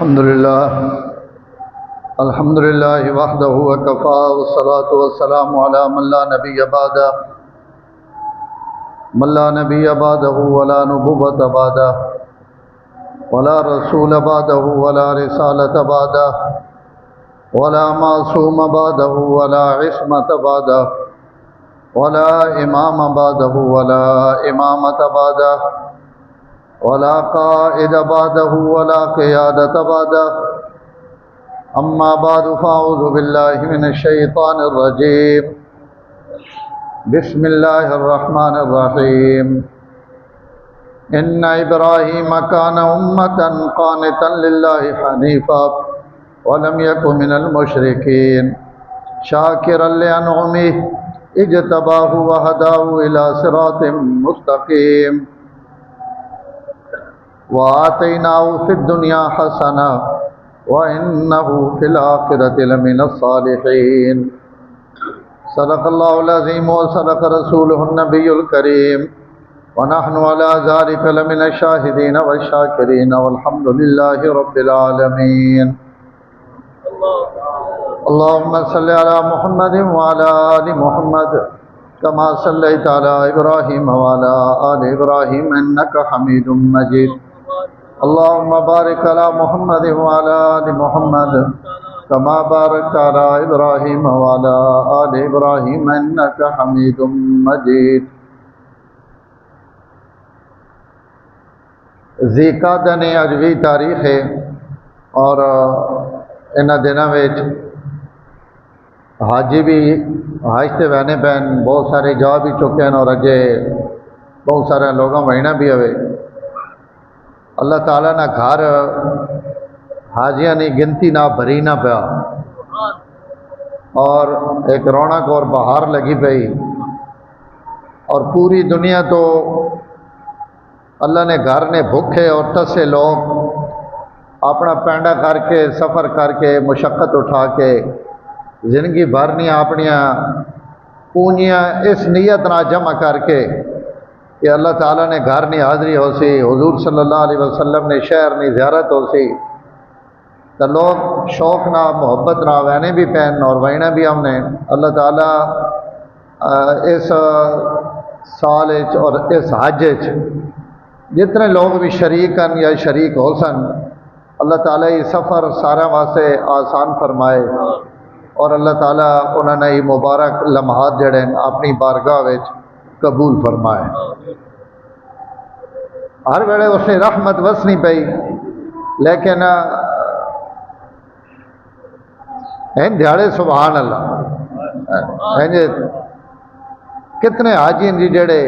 الحمد لله وحده وكفى والصلاة والسلام على من لا نبي بعده ولا نبوة بعده ولا رسول بعده ولا رسالة بعده ولا معصوم بعده ولا عصمة بعده ولا إمام بعده ولا إمامة بعده ولا قائد بعده ولا قيادة بعده أما بعد فأعوذ بالله من الشيطان الرجيم بسم الله الرحمن الرحيم إن إبراهيم كان أمة قانتا لله حنيفا ولم يكن من المشركين شاكرا لأنعمه اجتباه وهداه إلى صراط مستقيم وآتيناه في الدنيا حسنة وإنه في الآخرة لمن الصالحين صدق الله العظيم وصدق رسوله النبي الكريم ونحن على ذلك لمن الشاهدين والشاكرين والحمد لله رب العالمين اللهم صل على محمد وعلى آل محمد كما صليت على إبراهيم وعلى آل إبراهيم إنك حميد مجيد اللهم بارك على محمد وعلى آل محمد كما باركت على إبراهيم وعلى آل إبراهيم إنك حميد مجيد ذی قعدہ نے اجوی تاریخ ہے اور انہاں دنوں وچ حاجی بھی حج تے وینے پین بہت سارے جا بھی چکے ہیں اور اگے بہت سارے لوگوں مہینہ بھی ہوئے اللہ تعالیٰ نہ گھر حاجیاں نے گنتی نہ بھری نہ پیا اور ایک رونق اور بہار لگی پئی اور پوری دنیا تو اللہ نے گھر نے بھوکے اور تسے لوگ اپنا پینڈا کر کے سفر کر کے مشقت اٹھا کے زندگی بھرنیاں اپنیاں پونجیاں اس نیت نہ جمع کر کے کہ اللہ تعالیٰ نے گھر نہیں حاضری ہو سی حضور صلی اللہ علیہ وسلم نے شہر نہیں زیارت ہو سی تو لوگ شوق نہ محبت نہ وینے بھی پہن اور وینا بھی ہم نے اللہ تعالیٰ اس سال اور اس حج جتنے لوگ بھی شریک ہیں یا شریک ہو سن اللہ تعالیٰ یہ سفر سارا واسطے آسان فرمائے اور اللہ تعالیٰ انہوں نے یہ مبارک لمحات جڑے اپنی بارگاہ وچ قبول فرمائے ہر ویلے اس نے رحمت وسنی پئی لیکن دیہڑے سبحان اللہ کتنے حاجی جی جڑے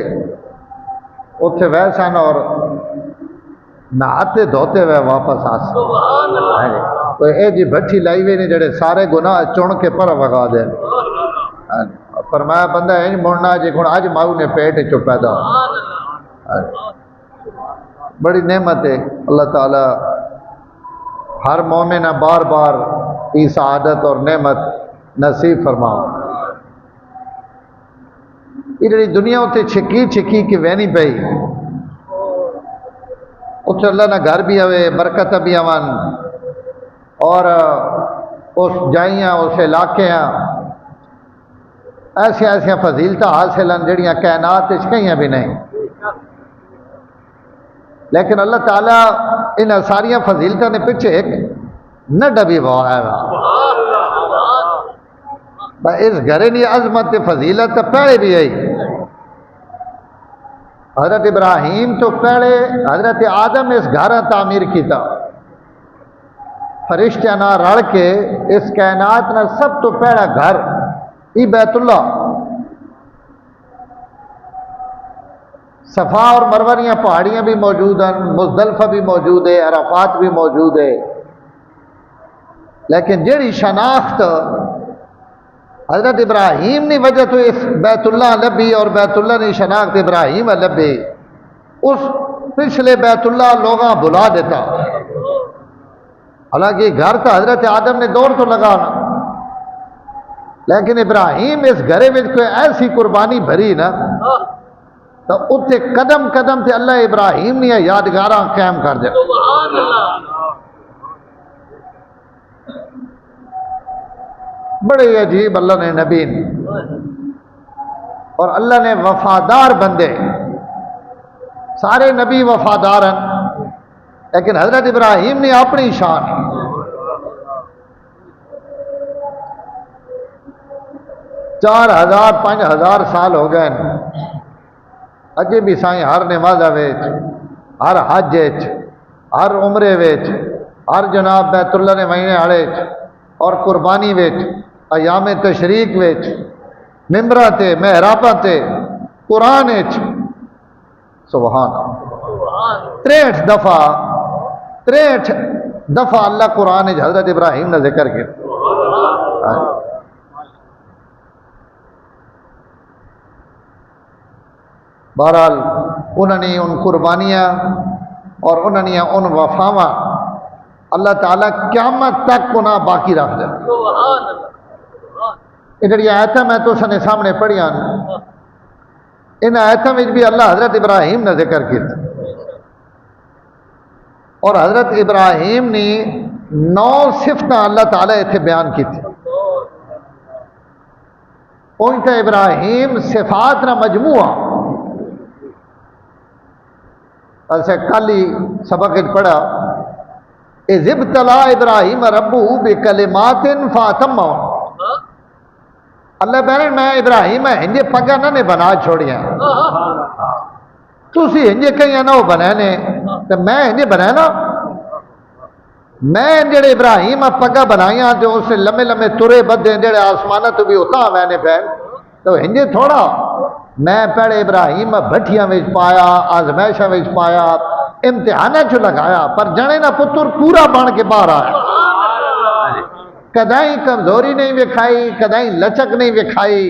اتنے وے سن اور نہاتے دھوتے ہوئے واپس آ سن تو یہ جی بٹھی لائی ہوئی نے جڑے سارے گناہ چن کے پر وگا دیں فرمایا بندہ انج مڑنا جی ہوں اج ماؤ نے پیٹ چو پیدا بڑی نعمت ہے اللہ تعالیٰ ہر مومن بار بار یہ سعادت اور نعمت نصیب فرماؤ یہ جڑی دنیا اتنے چھکی چھکی کی وینی پئی اتنے اللہ نہ گھر بھی ہوئے برکت بھی آن اور اس جائیاں اس علاقے ایسے ایسے فضیلتیں حاصل ہیں جڑیاں کائنات کہیں بھی نہیں لیکن اللہ تعالیٰ ان ساریاں فضیلتوں نے پیچھے ایک نڈا بھی بوایا اس گھرے نہیں عظمت فضیلت تو پہلے بھی آئی حضرت ابراہیم تو پہلے حضرت آدم اس گھر تعمیر کیتا فرشتیاں نہ رل کے اس کائنات نہ سب تو پہلا گھر یہ بیت اللہ صفا اور مروہ پہاڑیاں بھی موجود ہیں مزدلفہ بھی موجود ہے عرفات بھی موجود ہے لیکن جڑی شناخت حضرت ابراہیم نے وجہ تو اس بیت اللہ لبی اور بیت اللہ نے شناخت ابراہیم لبی اس پچھلے بیت اللہ لوگاں بلا دیتا حالانکہ گھر تو حضرت آدم نے دور تو لگانا لیکن ابراہیم اس گھرے میں کوئی ایسی قربانی بھری نا تو اتنے قدم قدم تے اللہ ابراہیم نے یادگاراں قائم کر دیا بڑے عجیب اللہ نے نبی نے، اور اللہ نے وفادار بندے، سارے نبی وفادار ہیں، لیکن حضرت ابراہیم نے اپنی شان 4000 5000 سال ہو گئے، اجے بھی سائیں ہر نمازہ ویچ، ہر حج ویچ، ہر عمرے ویچ، ہر جناب بیت اللہ نے مہینے آڑے اور قربانی ویچ، ایام تشریق ویچ، ممبرہ تے محرابہ تے قرآن ویچ، سبحان اللہ 63 دفعہ اللہ قرآن وچ حضرت ابراہیم نے ذکر کیا۔ بہرحال انہوں نے ان قربانیاں اور انہوں نے ان وفاواں اللہ تعالیٰ قیامت تک انہیں باقی رکھ دے۔ یہ جڑی آیتاں میں تو سنے سامنے پڑھیاں ان آیتاں وچ بھی اللہ حضرت ابراہیم نے ذکر کیا، اور حضرت ابراہیم نے 9 صفتیں اللہ تعالیٰ اتنے بیان کی تھی۔ پہنچتا ابراہیم صفات نہ مجموعہ، ایسے کل ہی سبق پڑھا، اذ ابتلا ابراہیم ربہ بکلمات فاتمہن، اللہ بہن میں ابراہیم ہنجے پگا نہ نے بنا چھوڑیاں، تسی ہنجے کہیں نہ وہ بنانے تو میں ہنجے بنانا، میں جڑے ابراہیم پگا بنائیاں جو اس سے لمے لمے ترے بدے جڑے آسمانہ تو بھی ہوتا میں نے بہن تو ہنجے تھوڑا، میں پہلے ابراہیم بھٹیاں وچ پایا، آزمائشاں وچ پایا، امتحاناں چ لگایا، پر جنے نہ پتر پورا بن کے باہر آیا، کدائیں کمزوری نہیں وکھائی، کدائیں لچک نہیں وکھائی،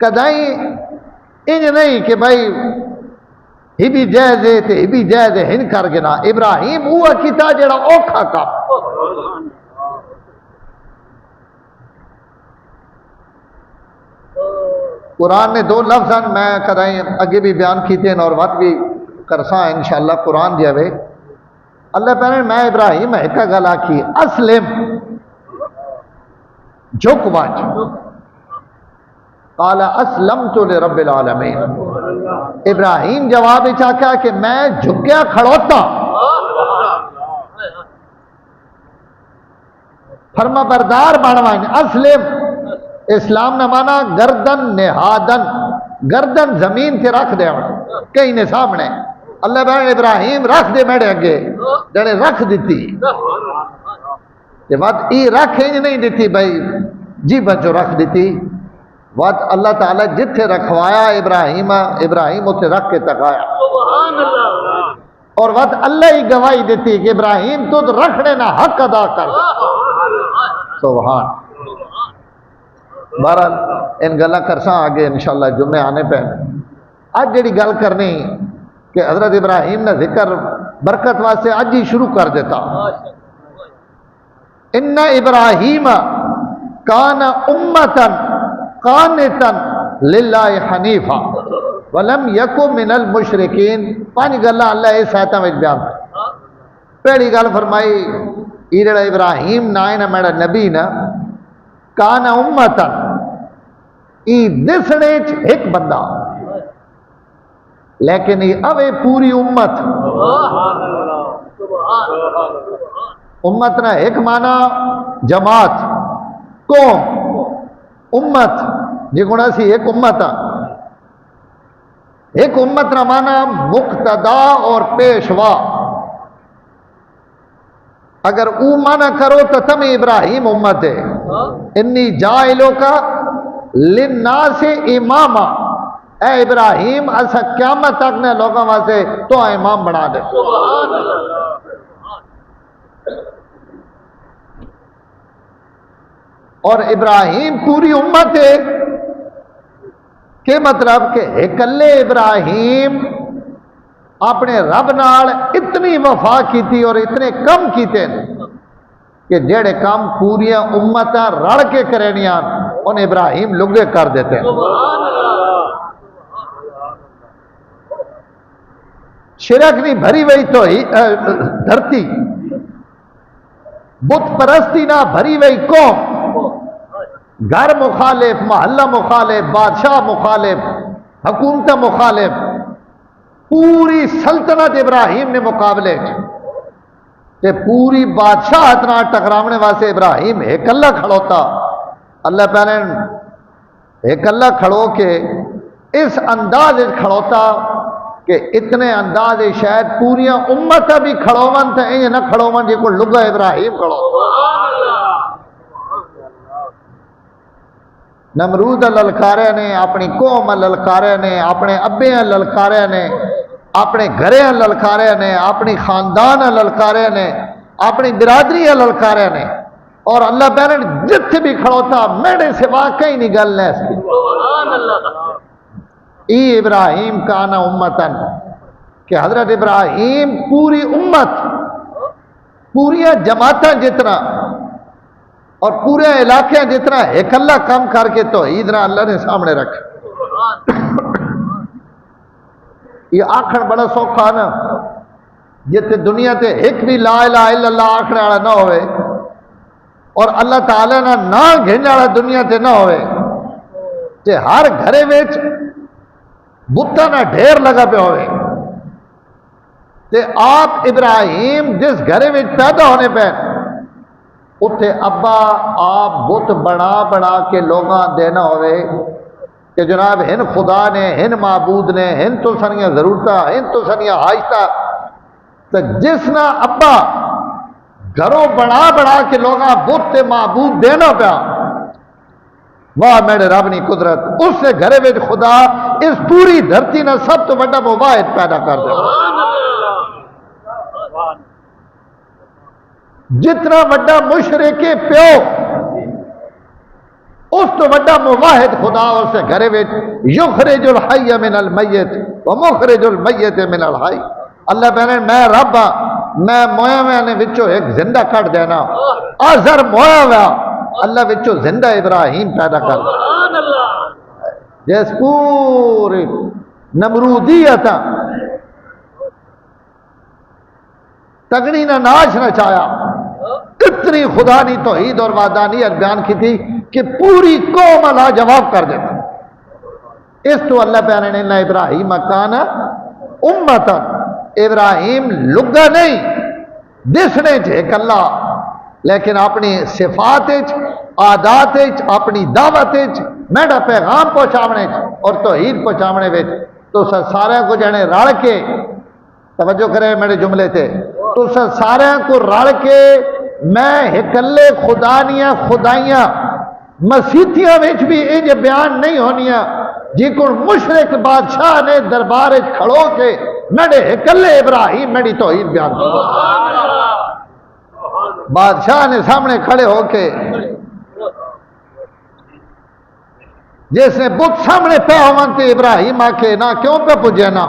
کدائیں انج نہیں کہ بھائی ہی بھی جائز ہے تے ہی بھی جائز ہے ہن کر گنا، ابراہیم وہ کیتا جڑا اوکھا کام۔ قرآن نے 2 لفظ میں کدائیں اگے بھی بیان کیتے ہیں اور وقت بھی کرساں انشاءاللہ قرآن جاوے، اللہ پہنے میں ابراہیم ایک گل آکھی اسلم جھک واج، قال اسلمت لرب العالمین، ابراہیم جواب چاہتا کہ میں جھکیا کھڑوتا، فرما بردار بنوائیں، اسلم اسلام نہ مانا گردن نہادن، گردن زمین تے رکھ دے کہیں نے سامنے، اللہ بہن ابراہیم رکھ دے میرے اگے، جڑے رکھ دیتی یہ بات ای رکھ ہی نہیں دیتی بھائی جی بچو رکھ دیتی، بات اللہ تعالیٰ جتھے رکھوایا ابراہیم اتھے رکھ کے تکایا، اور بات اللہ ہی گواہی دیتی کہ ابراہیم تو رکھنے نہ حق ادا کر، سبحان۔ بہرحال ان گلا کرساں آگے انشاءاللہ جمعے آنے پہ، آج جڑی گل کرنی کہ حضرت ابراہیم نے ذکر برکت واسطے آج ہی شروع کر دیتا، ان ابراہیم کان امتا قانتا للہ حنیفا ولم یکو من المشرکین، 5 گلاں اللہ اس آیتاں وچ بیان کر۔ پہلی گل فرمائی یہ جڑا ابراہیم نا ہے نا میرا نبی نا، کان امتا ای دسنے ایک بندہ لیکن یہ اوے پوری امت، امت نہ ایک معنی جماعت قوم، امت جی گنا سی ایک امت، ایک امت نہ معنی مقتدا اور پیشوا، اگر او معنی کرو تو تم ابراہیم امت ہے، انی جائلوں کا للناس اماما، اے ابراہیم اسا قیامت تک نے لوگوں واسطے تو امام بنا دے، اور ابراہیم پوری امت ہے کہ مطلب کہ اکلے ابراہیم اپنے رب نال اتنی وفا کیتی اور اتنے کم کیتے کہ جڑے کام پوریاں امتاں رڑ کے کرنیاں ان ابراہیم لگے کر دیتے ہیں۔ شرک نہیں بھری ہوئی تو ہی دھرتی، بت پرستی نہ بھری ہوئی قوم، گھر مخالف، محلہ مخالف، بادشاہ مخالف، حکومت مخالف، پوری سلطنت ابراہیم نے مقابلے تے پوری بادشاہت نال ٹکراونے واسطے ابراہیم اکلا کھڑوتا. اللہ پہلے اکلا کھڑو کے اس انداز کھڑوتا کہ اتنے انداز شاید پوریا امت بھی کھڑوون تے یہ نہ کھڑوون جی کو لگا ابراہیم کھڑو. نمرود للکارے نے، اپنی قوم للکارے نے، اپنے ابے للکارے نے، اپنے گھرے للکارے نے، اپنی خاندان للکارے نے، اپنی برادری للکارے نے. اور اللہ پہلے جتھے بھی کھڑوتا میرے سوا کہیں نہیں گل ہے اس کی. ای ابراہیم کانا امتن کہ حضرت ابراہیم پوری امت، پوریا جماعتیں جتنا اور پورے علاقے جتنا ایک اللہ کام کر کے توحید نہ اللہ نے سامنے رکھا. یہ آخر بڑا سوکھا نا جتے دنیا تے ایک بھی لا الہ الا اللہ آخر والا نہ ہوئے اور اللہ تعالی نہ گھننے والا دنیا تے نہ ہوئے تے ہر گھرے وچ بتاں نہ ڈھیر لگا پہ ہوئے تے آپ ابراہیم جس گھرے وچ پیدا ہونے پہ اتھے ابا آپ بت بنا بنا کے لوگاں دینا ہوئے کہ جناب ہن خدا نے، ہن معبود نے، ہن تو سنیاں ضرورتاں، ہن تو سنیاں حاجتاں. تو جس نہ ابا گھروں بنا بنا کے لوگاں بت معبود دینا پیا، واہ میرے رب نی قدرت، اس سے گھرے وچ خدا اس پوری دھرتی نے سب تو بڑا مواحد پیدا کر دیا. جتنا بڑا مشرک پیو اس تو بڑا مواحد خدا اس سے گھرے وچ یخرج الحی من المیت ومخرج المیت من الحی. اللہ پہنے میں رب ہاں، میں مویا میں نے وچوں ایک زندہ کٹ دینا. آزر مویا ہوا اللہ وچوں زندہ ابراہیم پیدا کر جیس پوری نمرودیت تگڑی نہ ناش نہ چایا. اتنی خدا نے توحید اور وحدانیت بیان کی تھی کہ پوری قوم اللہ جواب کر دیتا. اس تو اللہ پیارے نے نہ ابراہیم کانا امتا، ابراہیم لگا نہیں دسنے چھ کلا لیکن اپنی صفات عادات اپنی دعوت میرا پیغام پہنچاونے اور توحید پہنچاونے وچ تو سارے کو جانے رل کے توجہ کرے میرے جملے تے تو سارے کو رل کے میں ہکلے خدانیاں خدائیاں مسیتیاں وچ بھی انج بیان نہیں ہونیاں جی کو مشرک بادشاہ نے دربار کھڑو کے میرے ہکلے ابراہیم میری توحید بیان کی. بادشاہ نے سامنے کھڑے ہو کے جس نے بت سامنے پہ ہوتے ابراہیم آ کے نہ کیوں پہ پجے نا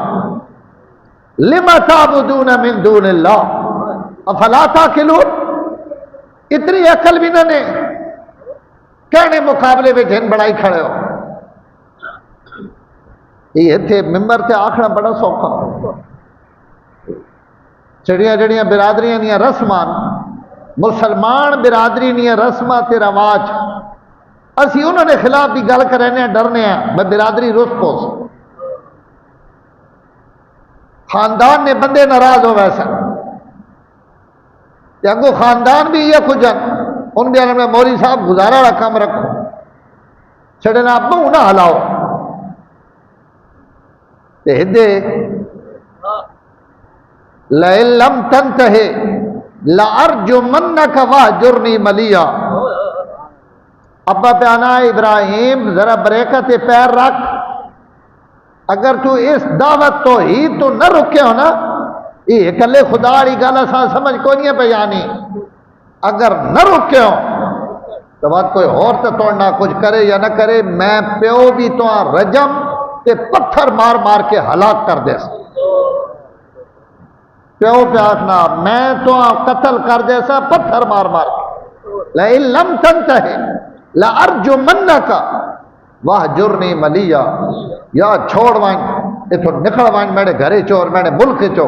لما تعبدون من دون اللہ افلا تاکلون. اتنی عقل بھی نہ نے کہنے مقابلے میں جن بڑائی کھڑے ہو. یہ تھے ممبر تے آخنا بڑا سوکھا. چڑیاں جڑیاں برادریاں دیا رسمان مسلمان برادری دیا رسماں تے رواج اسی انہوں نے خلاف بھی گل کرنے ڈرنے ہیں. میں برادری رس پوس خاندان نے بندے ناراض ہو ویسا اگو خاندان بھی یہ کچھ ان بھی میں موری صاحب گزارا والا کام رکھو چھڑے نہ ابو نہ ہلاؤ ہدے لئن لم تنتہے لارجمنک واہجرنی ملیا. ابا پیانا ابراہیم ذرا بریکت پیر رکھ، اگر تو اس دعوت تو ہی تو نہ رکے ہو نا یہ کلے خدا والی گل اساں سمجھ کوئی نہیں پہ جانی. اگر نہ رکے ہو تو بات کوئی اور تو توڑنا کچھ کرے یا نہ کرے میں پیو بھی تو رجم تے پتھر مار مار کے ہلاک کر دے سا. پیو پہ آخنا میں تو قتل کر دے سا پتھر مار مار کے. لئن لم تنتہی لارجمنک واہجرنی ملیا. یا چھوڑ وائن اتو نکل وائن میرے گھرے چو اور میرے ملک چو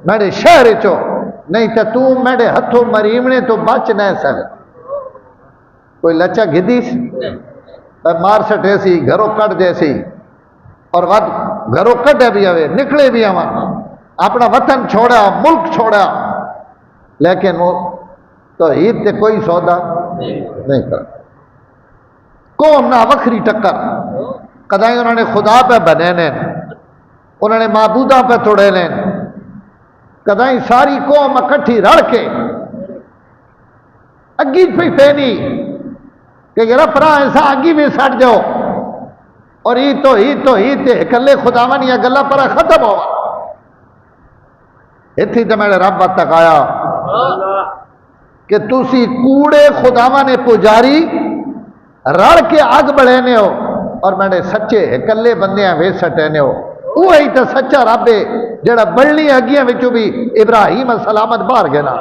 میرے شہر چو نہیں تو میرے ہتھوں مریمنے تو بچ نہ سکے. کوئی لچا گدی سی مار سٹے سی گھروں کٹ دے سی اور ود گھروں کٹے بھی آوے نکلے بھی آواں اپنا وطن چھوڑا ملک چھوڑا لیکن وہ توحید تے کوئی سودا نہیں کر قوم نہ وکھری ٹکر کدائیں انہوں نے خدا پہ بنے نے انہوں نے معبوداں پہ توڑے نے کدائیں ساری قوم اکٹھی رڑ کے اگی پہ پینی کہ یار پرا ایسا اگی بھی سٹ جاؤ اور یہ تو کلے خداون یا گلا پرا ختم ہوا اتھی تو میرے رب تک آیا کہ تسی کوڑے خداون نے پجاری رڑ کے اگ بڑھنے ہو اور میرے سچے کلے بندے وے سٹنے ہو وہی تو سچا رب ہے جڑا بڑھنی اگیاں وچوں بھی ابراہیم سلامت باہر گیا نا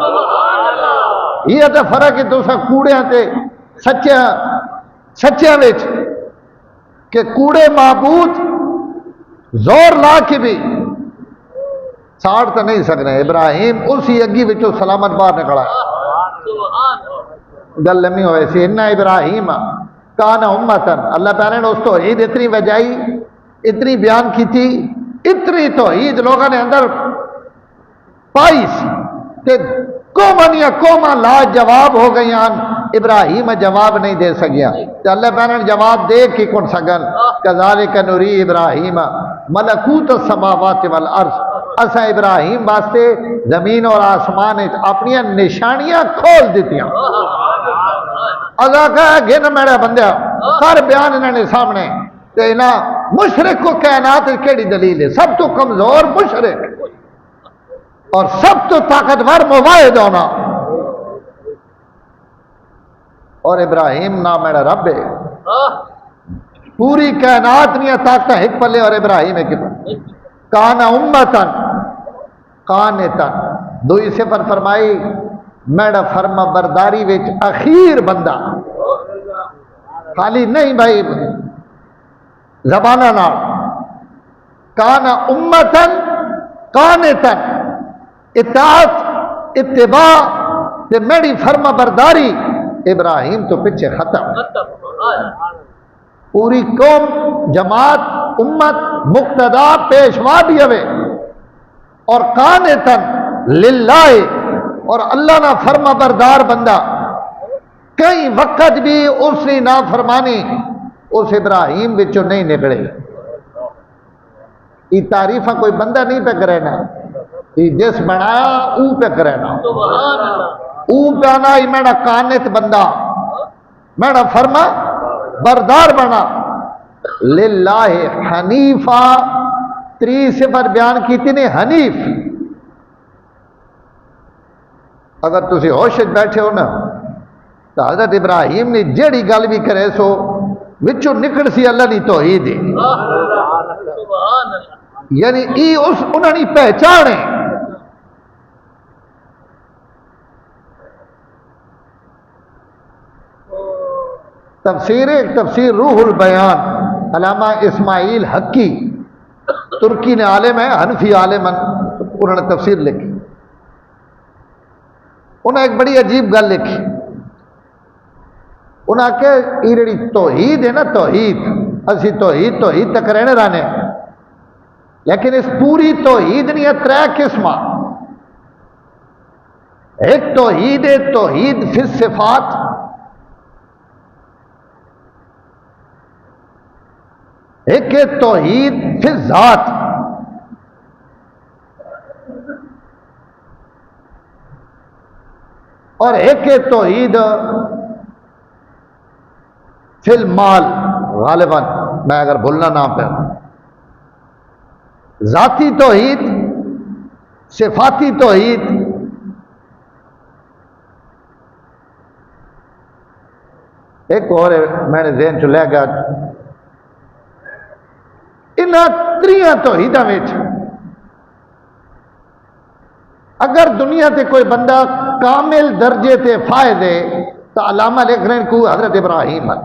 یہ تو فرق ہے تسا کوڑیاں تے سچیاں وچ کہ کوڑے معبود زور لا کے بھی ساڑ تو نہیں سکنے ابراہیم اسی اگی وچوں سلامت باہر نکلا گل لمبی ہوئے سی ان ابراہیم کان امتن اللہ تعالیٰ نے اس توحید اتنی وجائی اتنی بیان کی تھی اتنی توحید لوگوں نے اندر پائی سی کہ قوما لا جواب ہو گئی ابراہیم جواب نہیں دے سکیا تو اللہ تعالیٰ نے جواب دے کی کن سگن کذالک نوری ابراہیم ملکوت السماوات والارض اسا ابراہیم واسطے زمین اور آسمان اپنی نشانیاں کھول دیتیاں اللہ کہا گن میرے بندہ ہر بیان انہوں نے سامنے تے انہاں مشرک کو کائنات کیڑی دلیل ہے سب تو کمزور مشرک اور سب تو طاقتور مواحد ہونا اور ابراہیم نام میرا رب ہے پوری کائنات نیا طاقت ایک پلے اور ابراہیم ہے کہ کانا امتن قانتن دوئی سے پر فرمائی میرا فرما برداری وچ اخیر بندہ خالی نہیں بھائی زبانہ نہ کانا امتن قانتن اطاعت اتباع تے میری فرما برداری ابراہیم تو پیچھے ختم پوری قوم جماعت امت مقتدا پیشوا بھی ہوئے اور قانتن للہ اور اللہ نہ فرما بردار بندہ کئی وقت بھی اس نے نافرمانی اس ابراہیم بچوں نہیں نکلے یہ تعریفہ کوئی بندہ نہیں پہ کرے نا جس بنایا او پہ کرے نا او پہ آنا ہی میرا قانت بندہ میرا فرما بردار بنا للہ حنیفہ 3 صفر بیان کی تھی حنیف اگر تسی ہوش بیٹھے ہو نا تو حضرت ابراہیم نے جیڑی گل بھی کرے سو وچوں نکل سی اللہ نہیں توحید یعنی ای اس انہوں نے پہچان ہے تفسیر روح البیان علامہ اسماعیل حقی ترکی نے عالم ہے حنفی عالم انہوں نے تفسیر لکھی انہیں ایک بڑی عجیب گل لکھی انہیں کہ یہ جڑی توحید ہے نا توحید اسی توحید تک رہنے رانے لیکن اس پوری توحید نہیں ہے 3 قسم ایک توحید ہے توحید فی الصفات ایک ہے توحید فی الذات اور ایک ہے توحید فی المال غالباً میں اگر بھولنا نہ پہ ذاتی توحید صفاتی توحید ایک اور میں نے ذہن چ لے گیا ان 3 توحیداں وچ اگر دنیا تے کوئی بندہ کامل درجے تے فائز ہے تو علامہ لکھ رہے ہیں کو حضرت ابراہیم ہے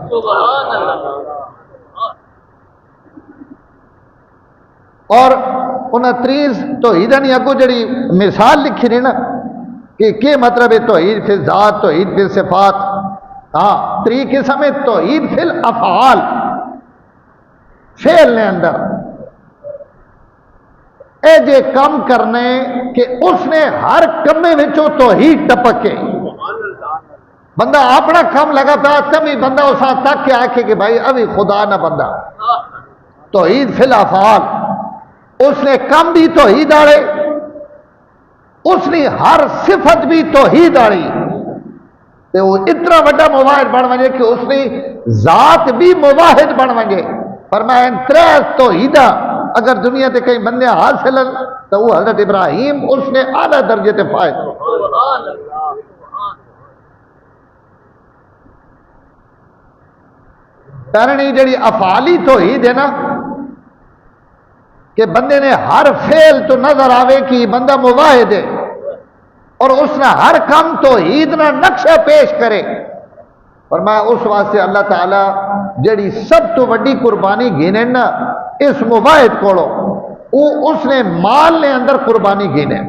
اور انہیں 3 توحیداں نہیں اگو جڑی مثال لکھی نہیں نا کہ مطلب ہے توحید فی ذات توحید فی صفات ہاں تری قسم ہے توحید فی الافعال، فعل نے اندر اے جے کم کرنے کہ اس نے ہر کمے وچوں توحید ٹپکے، بندہ اپنا کام لگا پیا تبھی بندہ اس تک کے آکھے کہ بھائی ابھی خدا نہ بندہ توحید فی الافعال، اس نے کم بھی توحید آڑے، اس نے ہر صفت بھی توحید آڑی، تے وہ اتنا بڑا مواحد بن ونجے کہ اس نے ذات بھی مواحد بن ونجے۔ فرمایا ان ترے توحیدہ اگر دنیا تے کئی بندے حاصل تو وہ حضرت ابراہیم اس نے اعلیٰ درجے تے فائد۔ پہلے جڑی افعالی توحید ہے نا کہ بندے نے ہر فعل تو نظر آوے کہ بندہ مواحد ہے اور اس نے ہر کام توحید نہ نقشہ پیش کرے، فرمایا اس واسطے اللہ تعالی جڑی سب تو بڑی قربانی گھنے نا اس مواحد کولو وہ اس نے مال نے اندر قربانی گھنے،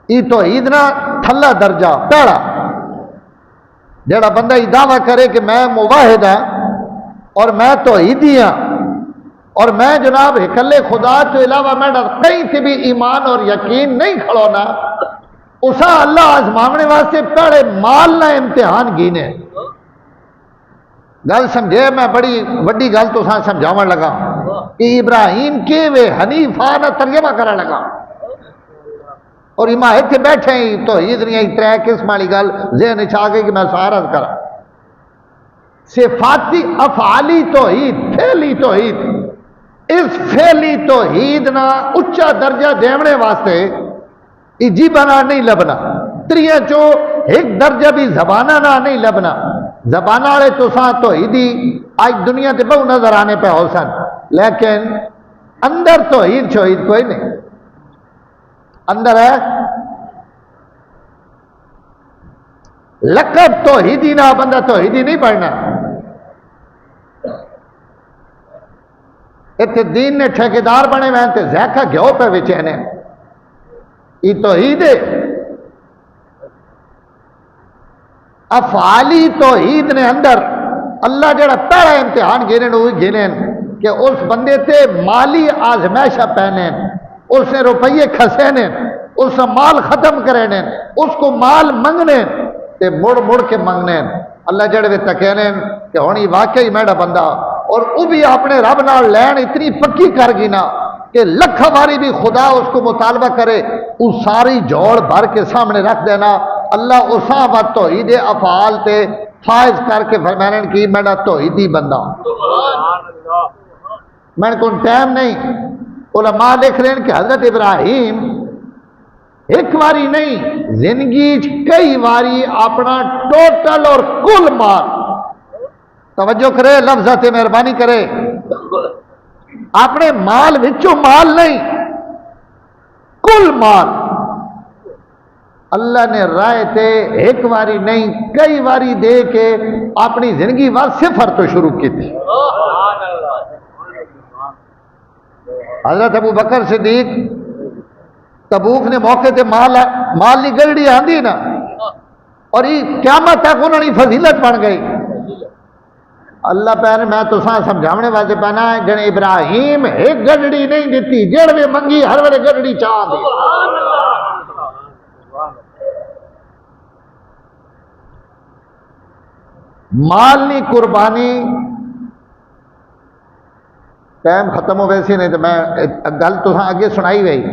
یہ توحید نہ تھلا درجہ پیڑا جڑا بندہ یہ دعویٰ کرے کہ میں مواحد ہاں اور میں توحیدی ہاں اور میں جناب اکلے خدا تو علاوہ میں کہیں سے بھی ایمان اور یقین نہیں کھڑونا، اسا اللہ آزماونے واسطے پہلے مال نہ امتحان گینے۔ گل سمجھے میں بڑی وڈی گل تو سمجھاون لگا کہ ابراہیم کے وے حنیفہ نہ ترجمہ کرنے لگا اور امام اتنے بیٹھے ہی توحید نہیں ترے قسم والی گل ذہن چ آ گئی کہ میں سارا کرا، صفاتی افعالی توحید، فعلی توحید، اس فعلی توحید نہ اچا درجہ دیونے واسطے جیبانا نہیں لبنا، تریاں چو ایک درجہ بھی زبانہ نہ نہیں لبنا، زبانہ والے تو ساتھ توحیدی آج دنیا تے بہو نظر آنے پہ ہو سن لیکن اندر توحید شوحید کوئی نہیں، اندر ہے لقب توحیدی نہ بندہ توحیدی نہیں پڑھنا۔ اتنے دین نے ٹھیکیدار بنے ہوئے تے زیکھا گھیو پہ وچینے، یہ توحید ہے۔ افعالی توحید نے اندر اللہ جڑا پہلا امتحان گھنے ہوئی گھنے کہ اس بندے تے مالی آزمائشہ پہنے، اس نے روپیے کھسینے، اس نے مال ختم کرنے، اس کو مال منگنے تے مڑ مڑ کے منگنے، اللہ جڑے وے تکینے کہ ہونی واقعی میڈا بندہ اور وہ بھی اپنے رب نال لین اتنی پکی کر گینا کہ لکھ باری بھی خدا اس کو مطالبہ کرے وہ ساری جوڑ بھر کے سامنے رکھ دینا، اللہ اسا وقت توحید افعال تے فائز کر کے فرمانے کی میڈا توحیدی بندہ۔ میں نے کوئی ٹائم نہیں، علماء لکھ رہے ہیں کہ حضرت ابراہیم ایک واری نہیں زندگی کئی واری اپنا ٹوٹل اور کل مال، توجہ کرے لفظات مہربانی کرے، اپنے مال وچوں مال نہیں کل مال اللہ نے رائے تے ایک واری نہیں کئی واری دے کے اپنی زندگی وال صفر تو شروع کی تھی۔ حضرت ابو بکر صدیق تبوک نے موقع تے مال لی گڑی آندی نا اور یہ قیامت تک انہوں نے فضیلت بن گئی۔ اللہ پہنے میں تو سمجھاونے واسطے پہنا ہے جن ابراہیم ایک گڑڑی نہیں دیتی جڑ میں منگی ہر ویلے گڑڑی چاہ دی۔ مال نہیں قربانی، ٹائم ختم ہو ویسے نہیں تو میں گل تو اگے سنائی گئی،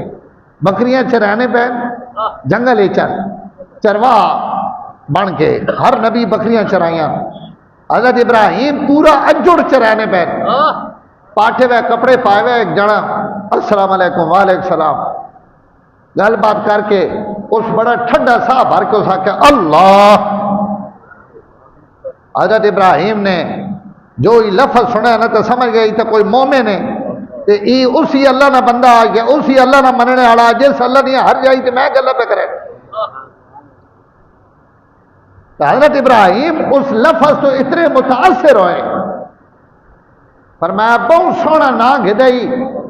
بکریاں چرانے پہ جنگل چرواہ بن کے ہر نبی بکریاں چرائیاں، حضرت ابراہیم پورا اجڑ چرانے پہ پاٹھے ہوئے کپڑے پائے ہوئے ایک جنا السلام علیکم وعلیکم السلام گل بات کر کے اس بڑا ٹھنڈا سا بھر کے اس آخیا اللہ۔ حضرت ابراہیم نے جو یہ لفظ سنا نا تو سمجھ گئی تو کوئی مومن ہے تے ای اسی اللہ نہ بندہ آ گیا، اسی اللہ نہ مننے والا جس اللہ نے ہر جائی تے میں گلا پہ کرے۔ تو حضرت ابراہیم اس لفظ تو اتنے متاثر ہوئے فرمایا بہت سونا نہ گدئی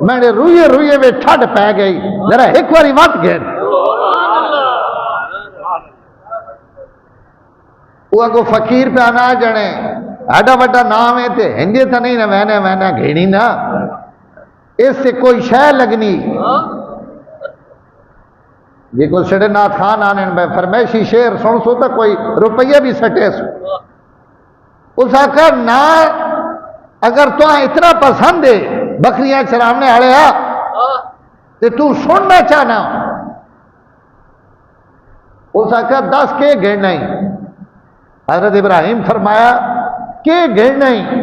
میں نے روئے روئے میں ٹھڈ پہ گئی ذرا ایک باری مت گئے۔ وہ اگو فقیر پہ آنا جنے ایڈا وڈا نام ہے تے ہنجے تو نہیں نہ وینا گھینی نا اس سے کوئی شے لگنی یہ کوئی سڑے نات خان آنے میں فرمیشی شیر سن سو تو کوئی روپیہ بھی سٹے سو اس آکر نا اگر تو اتنا پسند ہے بکریاں چرانے آڑے تو سننا چاہنا اس آکر 10 کے گھڑنا ہی حضرت ابراہیم فرمایا کہ گھڑنا ہی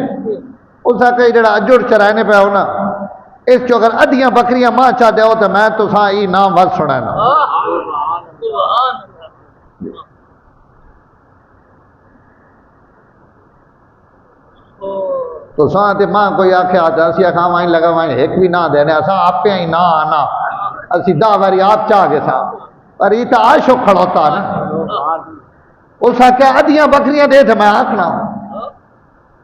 اس آکر جڑا اجڑ چرانے پہ ہونا اس جو اگر ادھیاں بکریاں ماں چاہ دے ہو تو میں تو ساں ای نام وز سنانا تو ساں تے ماں کوئی آکھے آتا اسی آکھاں وائیں لگا وائیں ایک بھی نہ دینے اساں آپ پہ ہی نہ آنا اسی دا واری آپ چاہ گے ساں پر یہ تو عاشق کھڑوتا نا اس آکھے ادھیاں بکریاں دے تھے میں آکھنا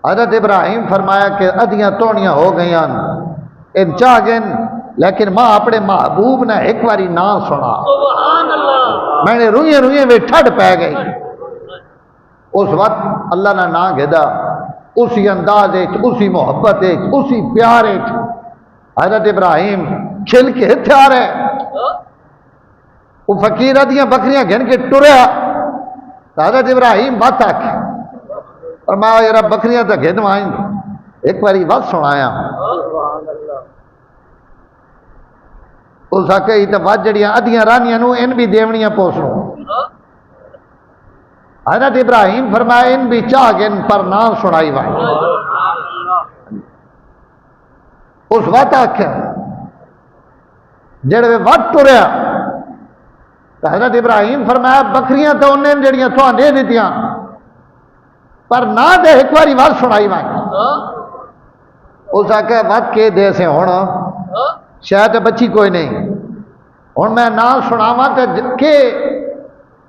حضرت ابراہیم فرمایا کہ ادھیاں توڑیاں ہو گئیاں ان چاہ گئن لیکن ماں اپنے محبوب نے ایک واری نہ سنا میں نے روئیں روئیں میں ٹھڑ پہ گئی اس وقت اللہ نے نہ گھدا اسی انداز اسی محبت اسی پیار حضرت ابراہیم کھل کے ہتھے آ رہے وہ فقیر ادیاں بکریاں گھن کے ٹریا تو حضرت ابراہیم بات آکھے اور میں یار بکریاں تو گھن وائیں ایک باری بات سنایا اس آکے ہی تو بات جڑیاں ادیاں رانیاں نو ان بھی دیونیاں پوسنوں حضرت ابراہیم فرمائے ان بھی چاہ گن پر نہ سنائی وائیں اس وقت آکھے جڑے وقت ٹریا تو حضرت ابراہیم فرمایا بکریاں تو انہیں جڑیاں تو دے دیتیاں پر نہ دے ایک باری بات سنائی وائیں اس آکے وقت کے دے سے ہونا شاید بچی کوئی نہیں اور میں نہ سناواں کہ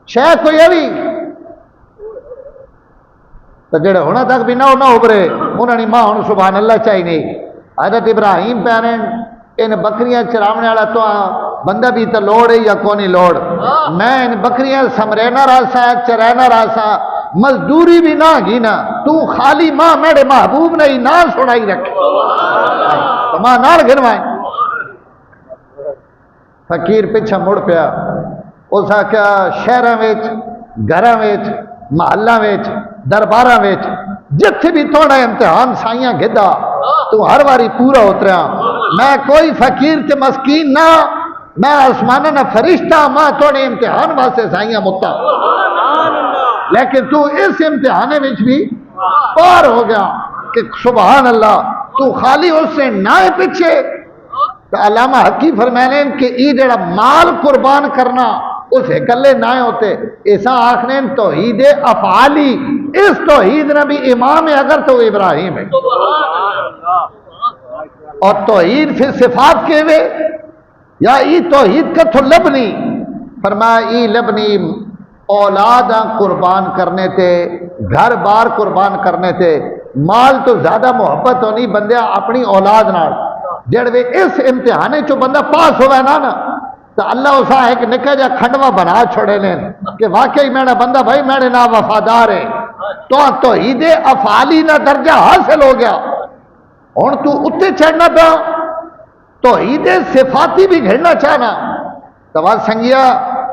شاید کوئی ابھی تو جڑے ہونا تک بھی نہ ابھرے انہوں نے ماں ہوں سبحان اللہ چاہی نہیں حضرت ابراہیم پیارے ان بکریاں چراونے والا تو بندہ بھی تو لوڑ ہے یا کونی لوڑ میں ان بکریاں سمرینا راسا چرینا راسا مزدوری بھی نہ گی نا تو خالی ماں میرے محبوب نے نہ سنائی رکھے تو ماں نہ گھنوائیں فقیر پیچھا مڑ پیا اس آکھیا شہراں وچ گھراں وچ محلاں وچ درباراں وچ جتھے بھی تھوڑا امتحان سائیاں گھدا تو ہر واری پورا اتریا میں کوئی فقیر تے مسکین نہ میں آسمانہ نہ فرشتہ ماں تھوڑے امتحان واسطے سائیاں متا لیکن تو اس امتحانے وچ بھی پار ہو گیا کہ سبحان اللہ تو خالی اس سے نہ پیچھے تو علامہ حقی فرمانے کہ ای جڑا مال قربان کرنا اس اکلے نہ ہوتے ایسا آخنے توحید افعالی اس توحید نبی امام اگر تو ابراہیم ہے اور توحید پھر صفات کے وے یا ای توحید کا تو لبنی فرمایا ای لبنی اولاد قربان کرنے تھے گھر بار قربان کرنے تھے مال تو زیادہ محبت ہونی بندے اپنی اولاد نال جڑوے اس امتحانے چو بندہ پاس ہوئے نا تو اللہ اسا ایک نکا جا کھنڈوا بنا چھوڑے لیں کہ واقعی میرا بندہ بھائی میرے نا وفادار ہے تو توحید افعالی نہ درجہ حاصل ہو گیا اور تو اتے چڑھنا پا توحید صفاتی بھی گھڑنا چاہنا تو بات سنگیا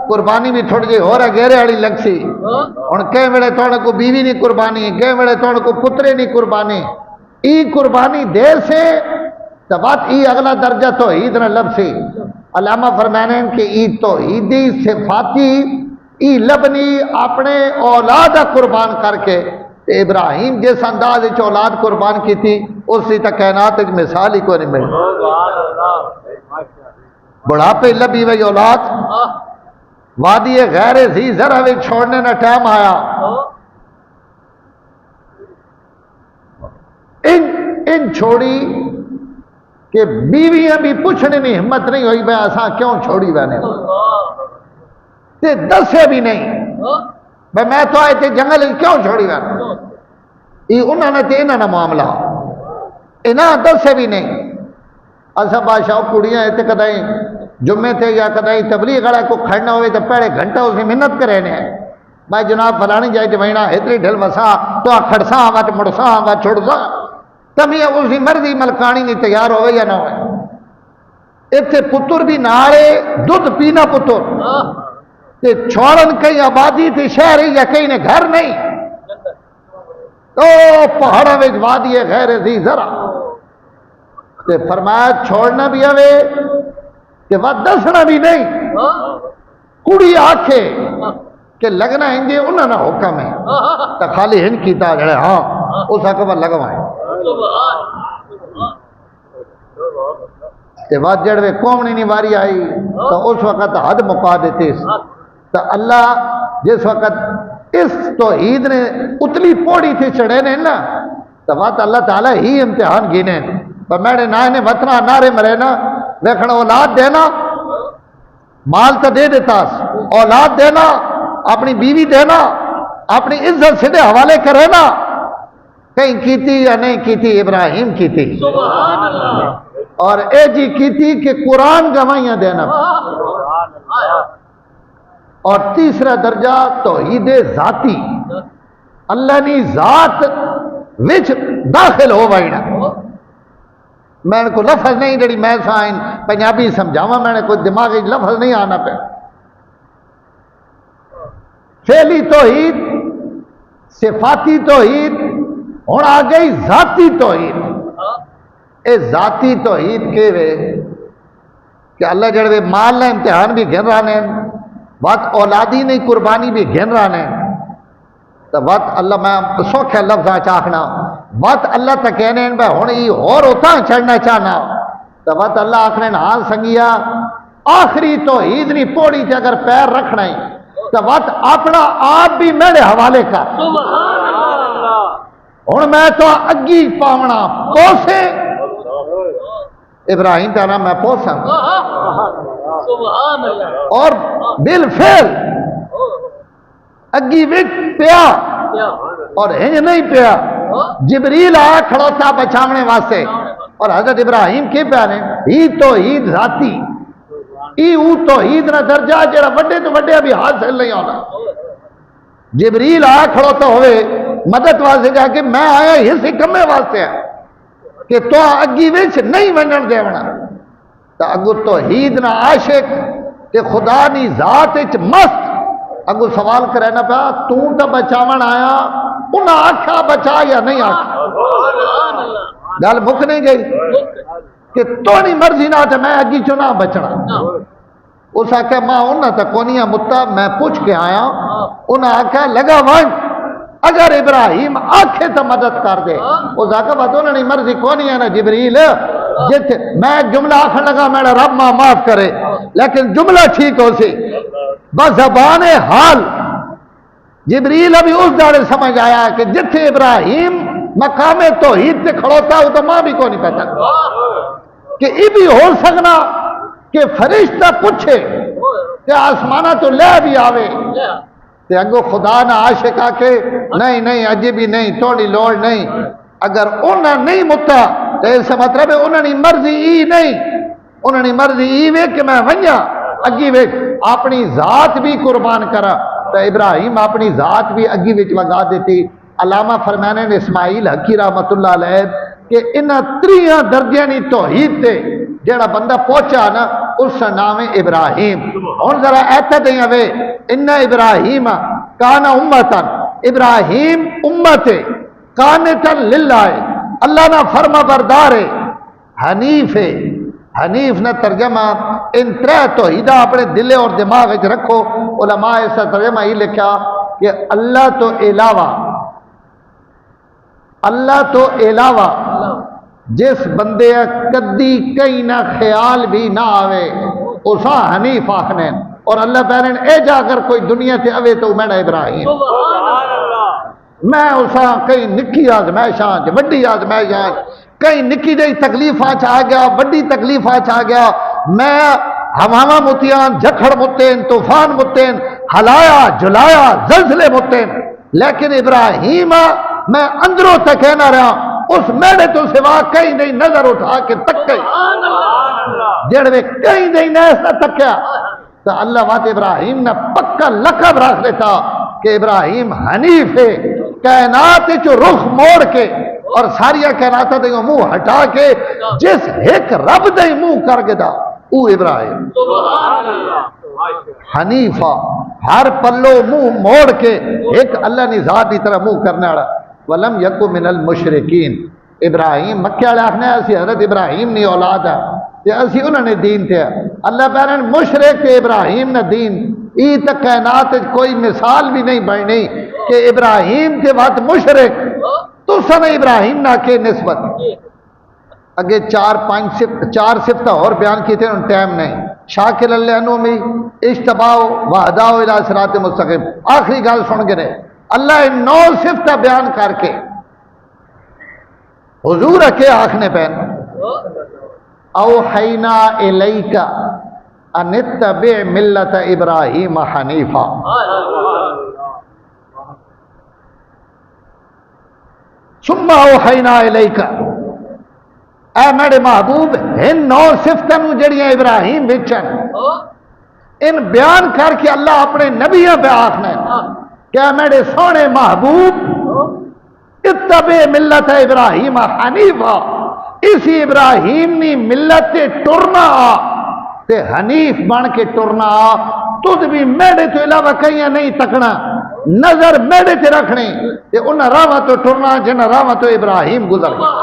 قربانی بھی تھوڑی جی ہو رہا گہرے والی لگ سی اور کئی ویلے توڑے کو بیوی نہیں قربانی کئی ویلے توڑے کو پترے نہیں قربانی ای قربانی دے سے تو بات ای اگلا درجہ توحید نہ لب سی علامہ فرمانے کہ ای توحیدی صفاتی ای لبنی اپنے اولاد قربان کر کے ابراہیم جس انداز اولاد قربان کی تھی اس سے تک کائنات ایک مثال ہی کوئی نہیں ملی بڑھاپے لبی ہوئی اولاد وادی غیر ذی زرع چھوڑنے نہ ٹائم آیا ان چھوڑی کہ بیویاں بھی پوچھنے میں ہمت نہیں ہوئی بھائی اساں کیوں چھوڑی بہنے تے دسے بھی نہیں بھائی میں تو آئے تھے جنگل کیوں چھوڑی بہنے یہ انہوں نے تے انہوں نے معاملہ انہاں دسے بھی نہیں اساں بادشاہ کڑیاں تے کدائیں جمعے تھے یا کدائیں تبلیغ والا کو کھڑنا ہوئے تو پہلے گھنٹہ اسے محنت کرے نے میں جناب فلانی جائے جمعینہ اتری ڈھل وسا تو کھڑساں وچ مڑساں وچ چھڑساں تمی اسی مرضی ملکانی نہیں تیار ہوئے یا نہ ہوئے اتنے پتر بھی نالے دودھ پینا پتر تے چھوڑن کئی آبادی تھی شہر یا کئی نے گھر نہیں تو پہاڑوں میں وادی غیر ذی زرع تے فرمایا چھوڑنا بھی آوے کہ وہ دسنا بھی نہیں کڑی آکھے کہ لگنا انجے انہوں نے حکم ہے تو خالی ہن کیتا جڑے ہاں اس حکم لگوائیں تے بعد جڑے قوم نہیں واری آئی تو اس وقت حد مکا دیتے تو اللہ جس وقت اس توحید نے اتلی پوڑی تھی چڑھے نے نا تو بات اللہ تعالیٰ ہی امتحان گینے پر میرے نائنے وطنہ نارے مرے نا دیکھنا اولاد دینا مال تو دے دیتا اولاد دینا اپنی بیوی دینا اپنی عزت سے دے حوالے کرے نا کہیں کیتی یا نہیں کیتی ابراہیم کیتی اور اے جی کیتی کہ قرآن گواہیاں دینا اور تیسرا درجہ توحید ذاتی اللہ نے ذات وچ داخل ہو وائنا میں نے کوئی لفظ نہیں جڑی میں سائن پنجابی سمجھاواں میں نے کوئی دماغی لفظ نہیں آنا پہ فعلی توحید صفاتی توحید ہن آ گئی ذاتی توحید اے ذاتی توحید کے وے کہ اللہ جڑے مال نے امتحان بھی گھن رہا بات اولادی نہیں قربانی بھی گھن رہا تو بات اللہ میں سوکھا لفظ چاہنا بات اللہ تک کہنے بھائی ہوں یہ اور ہوتا چڑھنا چاہنا تو بات اللہ آخنے ہاں سنگیا آخری توحید نہیں پوڑی تے اگر پیر رکھنا ہی تو بات اپنا آپ بھی میرے حوالے کا ہوں میں تو اگی پاونا پوسے ابراہیم کا نام میں پوسا اور بالفعل اگی وچ پیا اور ہنج نہیں پیا جبریل آیا کھڑوتا بچاونے واسطے اور حضرت ابراہیم کے پیارے ہی توحید ذاتی ای او توحید نہ درجہ جڑا وڈے تو وڈے ابھی حاصل نہیں ہونا جبریل آیا کھڑوتا ہوئے مدد واسطے جا کے میں آیا اسی کمے واسطے ہے کہ تو اگی وچ نہیں ونجن دیونا تو اگو توحید نہ عاشق کہ خدا نی ذات وچ مست اگو سوال کرے نا پیا تو بچاون آیا انہاں آکھا بچا یا نہیں آکھا گل مک نہیں گئی کہ تو نہیں مرضی نہ تے میں اگی چنا بچنا اس آکھا ماں انہاں تک کونیاں متا میں پوچھ کے آیا انہاں آکھا لگا ون اگر ابراہیم آکھے تو مدد کر دے اس آکھا بات انہاں نہیں مرضی کونی ہے نا جبریل جت میں جملہ آخر لگا میرا رب ماں معاف کرے لیکن جملہ ٹھیک ہو سی بزبان حال جبریل ابھی اس داڑے سمجھ آیا کہ جتھے ابراہیم مقام توحید تے کھڑوتا ہو تو ماں بھی کو نہیں پتا کہ یہ بھی ہو سکنا کہ فرشتہ پوچھے کہ آسمانہ تو لے بھی آوے تے اگو خدا نہ عاشق آ کے نہیں نہیں اجے بھی نہیں توڑی لوڑ نہیں اگر انہاں نہیں متا تو اس سے مطلب ہے انہاں نے مرضی ای نہیں انہاں نے مرضی ای وے کہ میں ونجا اگی وے اپنی ذات بھی قربان کرا تو ابراہیم اپنی ذات بھی اگی وچ لگا دیتی علامہ فرمانے نے اسماعیل حقی رحمت اللہ علیہ کہ انہاں تریاں درجے نی توحید تے جڑا بندہ پہنچا نا اس کا نام ہے ابراہیم اور ذرا ایتا دیں اوے ان ابراہیم کان امتن ابراہیم امت قانتن للہ اللہ نہ فرما بردار حنیف ہے حنیف نہ ترجمہ ان ترے توحیدہ اپنے دل اور دماغ وچ رکھو علماء اس ترجمہ ہی لکھا کہ اللہ تو علاوہ جس بندے کدی کئی نہ خیال بھی نہ آوے اسا حنیف آخنے اور اللہ پہنن اے جا کر کوئی دنیا تے اوے تو میرا ابراہیم میں اسا کئی نکی آزمائشاں وڈی آزمائشاں کئی نکی جی تکلیفاں چ آ گیا وڈی تکلیفاں چ آ گیا میں ہواواں متیاں جھکڑ متین طوفان متین ہلایا جلایا زلزلے متین لیکن ابراہیم میں اندروں تک کہنا رہا اس میڑے تو سوا کہیں نہیں نظر اٹھا کے تکے جڑے کہیں نہیں نہ تکیا تو اللہ وات ابراہیم نے پکا لقب رکھ لیتا کہ ابراہیم حنیف ہے، کائنات چو رخ موڑ کے اور ساریا کائنات دے منہ ہٹا کے جس ایک رب دے منہ کر کے دا او ابراہیم حنیفہ، ہر پلو منہ موڑ کے ایک اللہ نے ذات کی طرح منہ کرنے والا، ولم یکو من المشرکین۔ ابراہیم مکے والے آخنے اسی حضرت ابراہیم نہیں اولاد ہے تے اسی انہوں نے دین تے اللہ پہرن مشرک تے ابراہیم نے دین، ای تک کائنات کوئی مثال بھی نہیں بننی کہ ابراہیم کے وقت مشرک تو سن ابراہیم نہ کے نسبت اگے چار صفتہ اور بیان کی تھے، ان ٹائم نہیں شاکر اللہ عنہ میں اجتباؤ وہداؤ الی صراط مستقیم، آخری گل سن کے رہے اللہ 9 صفتہ بیان کر کے حضور کے آخنے پہن اوحینا الیک ان اتبع ملت ابراہیم حنیفا، ثم اوحینا الیک، اے میرے محبوب ان 9 صفتوں جڑیاں ابراہیم وچن ان بیان کر کے اللہ اپنے نبیوں پہ آخنا کہ اے میرے سونے محبوب اتبع ملت ابراہیم حنیفا، اسی ابراہیم نی ملت تے ٹرنا تے حنیف بن کے ٹرنا، تجھ بھی میرے تو علاوہ کہیں نہیں تکنا، نظر میرے تے رکھنے تے ان راواں تو ٹرنا جن راواں تو ابراہیم گزر گیا۔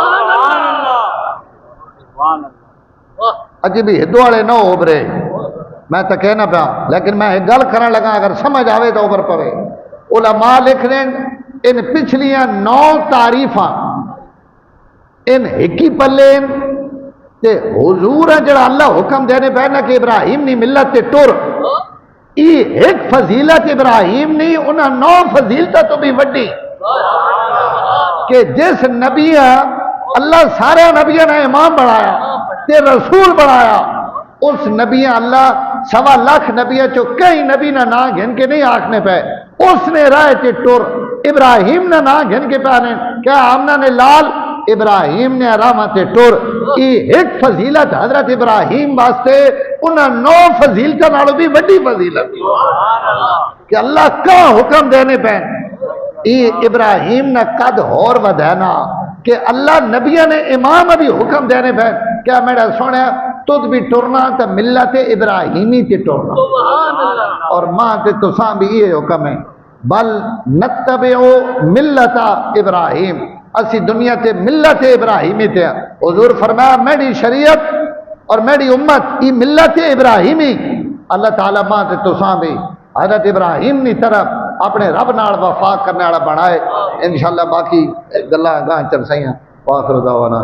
اجی بھی ہدو والے نہ اوبرے، میں تو کہنا پیا لیکن میں ایک گل کرنے لگا اگر سمجھ آوے تو اوبر پوے۔ علماء لکھ رہے ان پچھلیاں 9 تعریفاں ان ہکی پلے تے حضور جڑا اللہ حکم دینے پہنا کہ ابراہیم نی ملت تے ٹر، یہ ایک فضیلت ابراہیم نہیں انہاں 9 فضیلتہ تو بھی وڈی کہ جس نبی اللہ سارے نبیوں نے امام بنایا تے رسول بنایا، اس نبی اللہ 1.25 لاکھ نبیوں چو کئی نبی نہ نا گھن کے نہیں آکھنے پہ، اس نے رائے تے ٹر، ابراہیم نے نا گھن کے پہنے کیا آمنہ نے لال، ابراہیم نے رحمت ٹر، یہ ایک فضیلت حضرت ابراہیم واسطے انہاں 9 فضیلتاں نالوں بھی بڑی فضیلت کہ اللہ کا حکم دینے پہ یہ ابراہیم نے قد اور ودینا کہ اللہ نبیوں نے امام ابھی حکم دینے پہ کیا میرا سونے تجھ بھی ٹرنا تو ملت ابراہیمی تے ٹرنا، اور ماں تے تساں بھی یہ حکم ہے بل نتبعو ملت ابراہیم، اسی دنیا تے ملت ابراہیمی تے حضور فرمایا میری شریعت اور میری امت یہ ملت ابراہیمی، اللہ تعالیٰ ماں تے تساں بھی حضرت ابراہیم نی طرف اپنے رب نال وفا کرنے والا بنائے۔ انشاءاللہ باقی گلاں گاں چل سیاں، واخر دعوانا